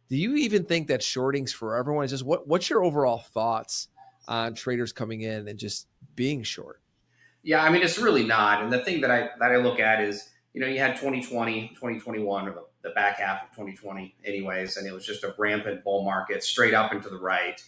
Do you even think that shorting's for everyone? It's just what's your overall thoughts on traders coming in and just being short? Yeah, I mean, it's really not. And the thing that I look at is, you had 2020, 2021, or the back half of 2020, anyways, and it was just a rampant bull market straight up and to the right.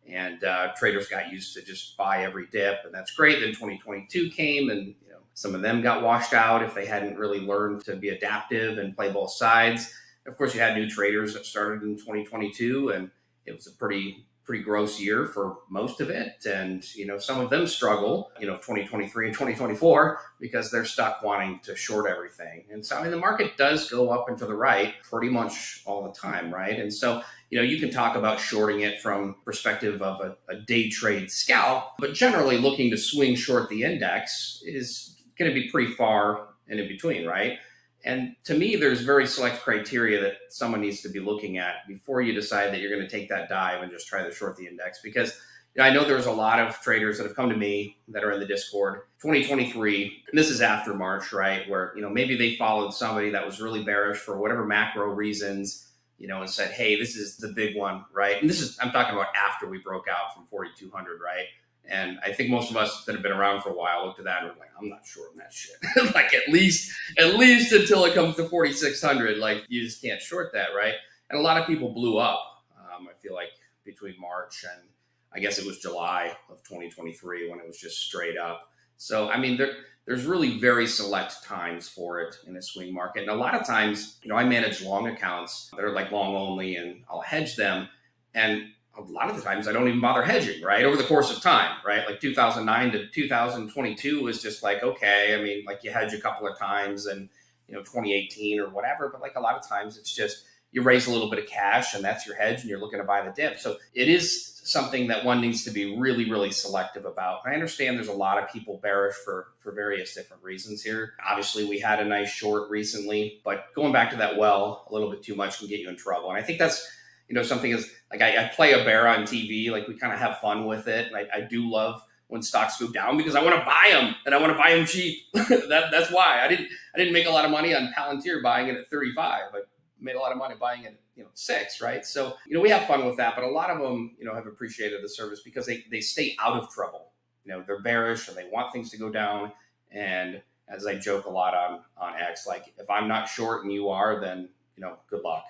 And traders got used to just buy every dip, and that's great. Then 2022 came, and some of them got washed out if they hadn't really learned to be adaptive and play both sides. Of course, you had new traders that started in 2022, and it was a pretty gross year for most of it. And, some of them struggle, 2023 and 2024, because they're stuck wanting to short everything. And so, I mean, the market does go up and to the right pretty much all the time, right? And so, you can talk about shorting it from perspective of a day trade scalp, but generally looking to swing short the index is going to be pretty far and in between, right? And to me, there's very select criteria that someone needs to be looking at before you decide that you're going to take that dive and just try to short the index. Because I know there's a lot of traders that have come to me that are in the Discord 2023, and this is after March, right? Where, maybe they followed somebody that was really bearish for whatever macro reasons, and said, hey, this is the big one, right? And I'm talking about after we broke out from 4,200, right? And I think most of us that have been around for a while looked at that and were like, I'm not shorting that shit. Like at least until it comes to 4,600, like you just can't short that, right? And a lot of people blew up. I feel like between March and I guess it was July of 2023 when it was just straight up. So I mean, there's really very select times for it in a swing market, and a lot of times, I manage long accounts that are like long only, and I'll hedge them, and a lot of the times I don't even bother hedging, right? Over the course of time, right? Like 2009 to 2022 was just like, okay, I mean, like you hedge a couple of times and, 2018 or whatever, but like a lot of times it's just, you raise a little bit of cash and that's your hedge and you're looking to buy the dip. So it is something that one needs to be really, really selective about. I understand there's a lot of people bearish for various different reasons here. Obviously we had a nice short recently, but going back to that well a little bit too much can get you in trouble. And I think that's, something is like I play a bear on TV, like we kind of have fun with it. And I do love when stocks go down because I want to buy them and I want to buy them cheap. That's why I didn't make a lot of money on Palantir buying it at 35. I made a lot of money buying it at 6, right? So we have fun with that, but a lot of them have appreciated the service because they stay out of trouble. They're bearish and they want things to go down. And as I joke a lot on X, like if I'm not short and you are, then good luck.